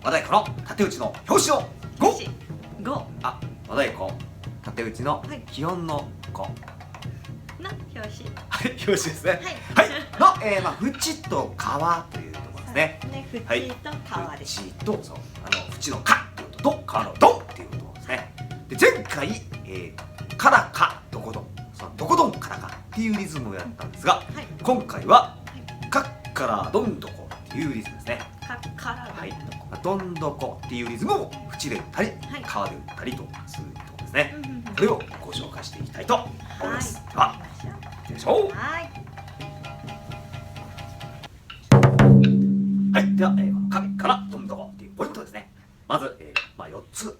和太鼓の縦打ちの表紙を5。五あ、和太鼓縦打ちのはい基本の5。の表紙。はい、表紙ですね。はいはい。の縁と皮というところですね。ね、はい縁と皮です。縁とそう縁のかっていうことと皮のどんっていうことですね。で前回からかどこどん、そのどこどんからかっていうリズムをやったんですが、はい。今回はかっからどんどこっていうリズムですね。かからはいどんどこ。どんどこっていうリズムを縁で打ったり、はい皮で打ったりとするところですね。うんうんうんこれをご紹介していきたいと思います。では、はい。行きましょう。はい。はい、では、このかからどんどこっていうポイントですね。まず、4つ、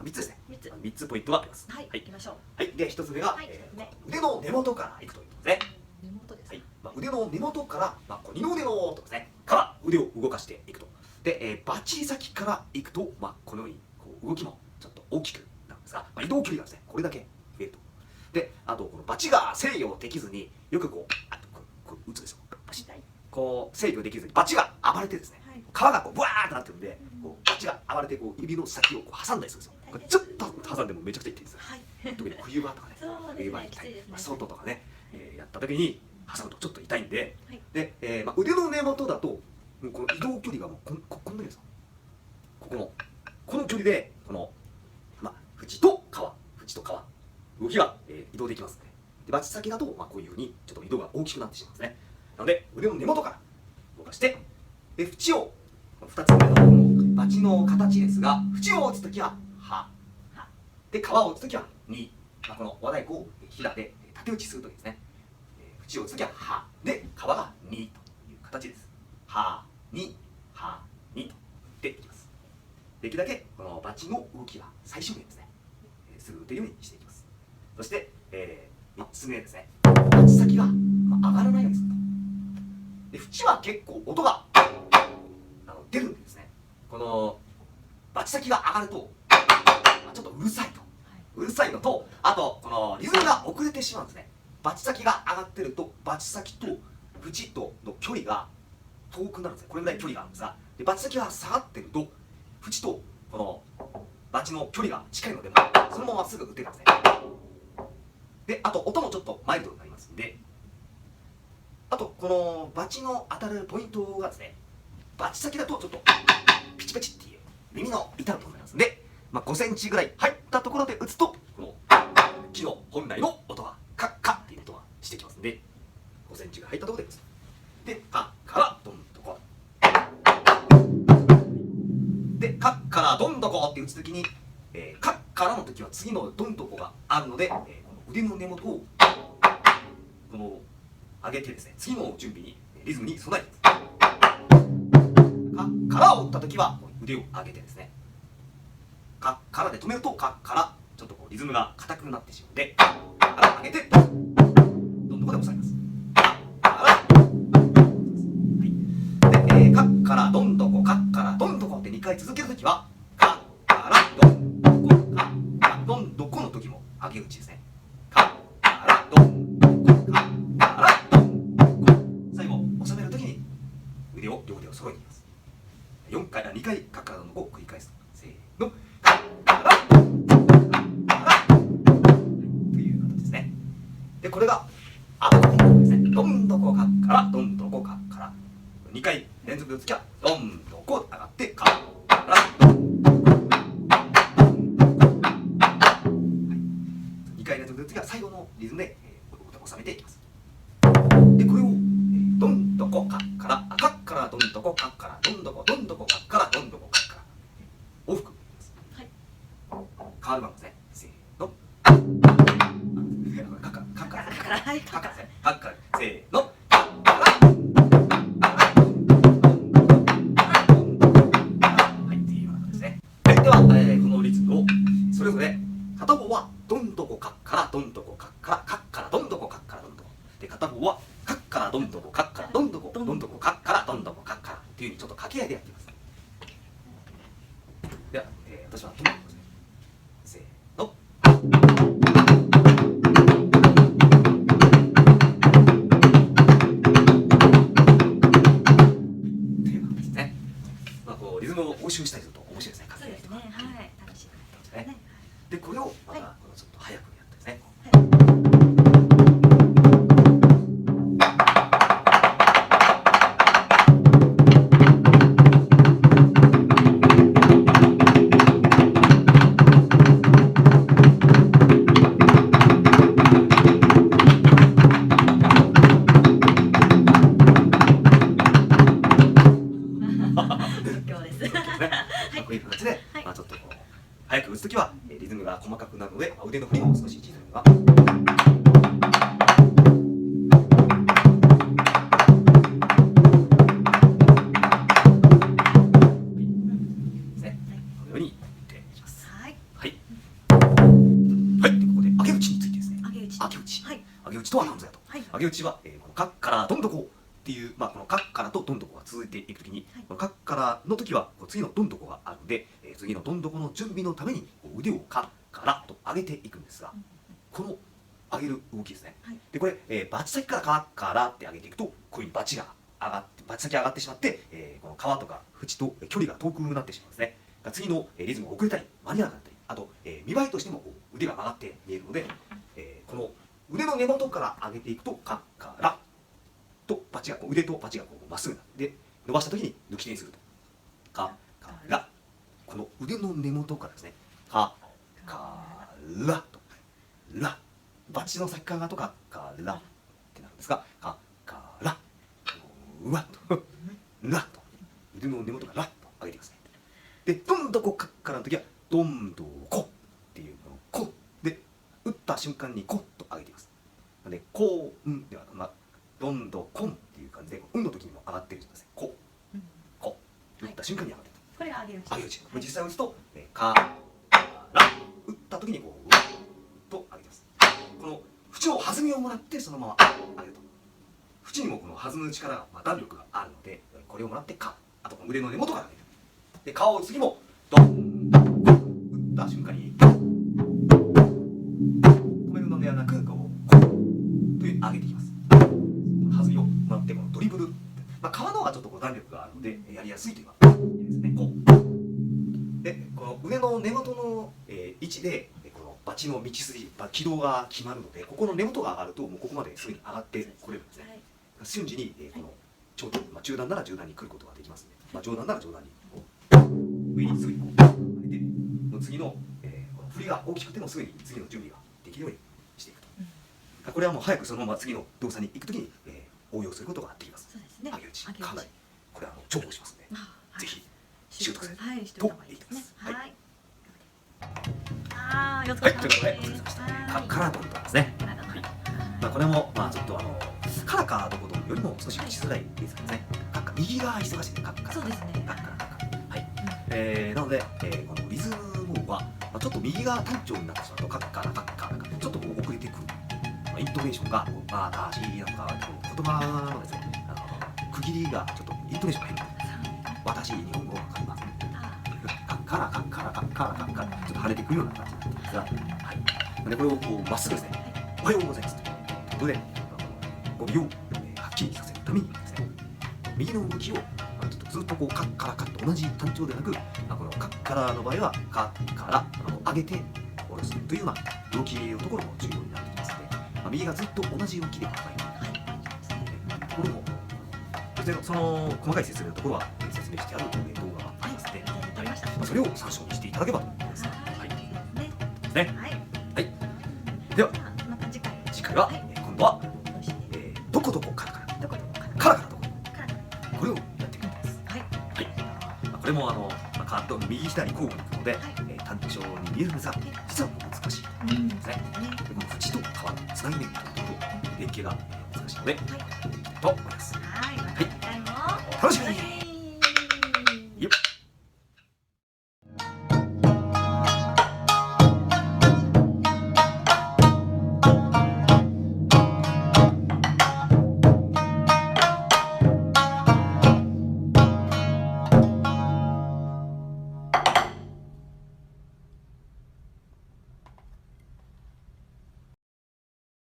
3つですね。三つ3つポイントがあります。はい。はい行きましょう。はい、で1つ目が、はいね腕の根元からいくということですね。根元ですはい。腕の根元から、こう二の腕のとですね、から腕を動かしていくと。で、バチ先からいくと、このようにこう動きもちょっと大きくなるんですが、移動距離がですね、これだけ増えると。で、あとこのバチが制御できずによくこう打つんですよ。バシッこう制御できずにバチが暴れてですね、はい。皮がこうブワーってなってるんで、こうバチが暴れてこう指の先をこう挟んだりするんですよ。これちょっと挟んでもめちゃくちゃ痛いですよ。はい。特に冬場とかね、そうですね。冬場にきついですね。外とかね、やった時に挟むとちょっと痛いんで、はい。で、腕の根元だともうこの移動距離がもうこんだけですよ。この距離でこの縁と皮動きが、移動できますね。でバチ先だとこういうふうにちょっと移動が大きくなってしまうんですね。なので腕の根元から動かしてで縁を2つ目のこのバチの形ですが、縁を打つときははで皮を打つときはに、この和太鼓をひらで縦打ちするときですね。縁を打つときははで皮がにという形です。はにはにとでいきます。できるだけこのバチの動きは最小限ですね、すぐ打てるようにしていきます。そして、3つ目ですね。バチ先が、上がらないようにすると。で縁は結構音が出るんでですね、このバチ先が上がると、ちょっとうるさいと、うるさいのと、あとこのリズムが遅れてしまうんですね。バチ先が上がってるとバチ先と縁との距離が遠くなるんですね。これぐらい距離があるんですが、でバチ先が下がってると縁とこのバチの距離が近いのでそのまますぐ打てるんですね。であと音もちょっとマイルドになりますんで、あとこのバチの当たるポイントがですね、バチ先だとちょっとピチピチっていう耳の痛むと思いますんで、5センチぐらい入ったところで打つとこの木の本来の音がカッカッっていう音がしてきますんで、5センチが入ったところで打つと。でカッからドンとこでカッからドンとこって打つときに、カッからの時は次のドンとこがあるので、この腕の根元をこの上げてですね、次の準備にリズムに備えてカッからを打った時は腕を上げてですね、カッからで止めるとカッからちょっとこうリズムが硬くなってしまうので、カッから上げてドンドンとこで押さえます。カッからドンとこ、カッからドンとこって2回続けるときは、カッからドンとこ、カッからドンとこの時も上げ打ちですね。カッからドンとこ、カッからドンとこ。最後、収めるときに両腕を揃えていきます。2回カッからドンとこを繰り返す。せーの、カッからドンとこ、カッからドンという形ですね。で、これがアバコンですね。ドンとこ、カッからドンとこ、カッから2回連続で打つきはドンとこ上がってカッからドンとこ、2回連続で打つきは最後のリズムで収めていきます。でこれをドンとこカッからカッからドンとこカッからドンとこドンとこカッからドンとこカッから往復です。はい。変わる番ですね。せーの。カッからはい。カッからカッからせーの。このリズムをそれぞれ片方はドンとこカッからドンとこカッからカッからドンとこカッからドンとこで、片方はカッからドンとこカッからドンとこドンとこカッからドンとこカッからっていう風にちょっと掛け合いでやっています。では、私は止めますね。せーの。という感じですね。こうリズムを押し習したりすると面白いですね。そうですね。はい。楽しいですね。でこれをまたはいこのちょっと早くやってですね。実況です。こういう形で、はいまあちょっとこう早く打つときはリズムが細かくなるので、腕の振りも少し小さいのが。ですね。このように打っていきます。はい。はい。はい。でここで上げ打ちについてですね。上げ打ち。上げ打ち。はい。上げ打ちとは何ぞやと。はい。上げ打ちは、このカッからどんどこっていう、まあ、このカッからとどんどこが続いていくときに、はいこのカッからの時はこう次のどんどこがあるので、次のどんどこの準備のためにこう腕をカッからと上げていくんですが、この上げる動きですね。はい。でこれ、バチ先からカッからって上げていくとこういうふうにバチが上がってバチ先上がってしまって、この皮とか縁と距離が遠くなってしまうんですね。次のリズムが遅れたり間に合わなかったり、あと、見栄えとしてもこう腕が曲がって見えるので、この腕の根元から上げていくとカッからとバチがこう腕とバチがこうまっすぐになって伸ばした時に抜き手にするとカッからこの腕の根元からですねカッからとラバチの先側とカッからってなるんですがカッからうわっとラと腕の根元からラッと上げていきますね。でどんどこカッからの時はどんどこっていうこのこで打った瞬間にコッと上げています。なのでこうんではまあどんどこんっていう感じでうんの時にも上がってるんですね。ここ打った瞬間に上がってる。これが上げ打ち。上げ打ち。実際打つとから打った時にこううわっと上げてます。この縁を弾みをもらってそのまま上げると。縁にもこの弾む力が、まあ、弾力があるのでこれをもらってかあとこの腕の根元から上げる。で顔を次もドンドン打った瞬間に止めるのではなくこうという上げていきます。弾みをもらってこのドリブル、まあ、皮の方がちょっとこう弾力があるのでやりやすいというかいいですね。こうでこの上の根元の、位置でこのバチの道筋、軌道が決まるのでここの根元が上がるともうここまですぐに上がってこれるんですね。はい。瞬時に、この頂点、まあ、中段なら中段に来ることができますので、まあ、上段なら上段にこう上にすぐにこう上げてもう次の、この振りが大きくてもすぐに次の準備ができるようにしていくと。これはもう早くそのまま次の動作に行くときに、応用することができます。そうですね。上げ打ち上げ打ちかなりこれは重宝しますので、はいぜひ習得されてはい、してとおいた方がいいですね。はいはい。ああ、よくはい、ということでお疲れ様でした。カラーということですね。まあこれもまあちょっとカラカーどころよりも少し打ちづらいですからね。カッカ右側忙しいんでカッカそうですね。カッカカッカはい。なので、このリズムは、まあ、ちょっと右側単調になってしまうとカッカラカッカラカちょっとこう遅れてくる、まあ、イントネーションがまあだしなんとか言葉のですね区切りがちょっとイントネーションが変な私日本語わかりますカッカラカッカラカッカラカッカラちょっと腫れてくるような感じになってますが、はい。でこれをこうまっすぐですねおはようございますということで語尾をはっきりさせるためにですね右の動きをちょっとずっとこうカッカラカッと同じ単調ではなくこのカッカラの場合はカッカラ上げて下ろすというような動きのところも重要になってきますので、右がずっと同じ動きで構えるところもその細かい説明のところは説明してある動画がありますので、それを参照にしていただければと思います。はい。ですね。はい。ではまた次回は今度はどこどこカラカラどこどこからカラカラどこからこれをやってみたいです。はい。これもカーッと右左交互に行くので単調に見えるんですが実は難しいうんですね。でこの縁と皮のつなぎ目というところ連携が難しいのでやっていきたいと思います。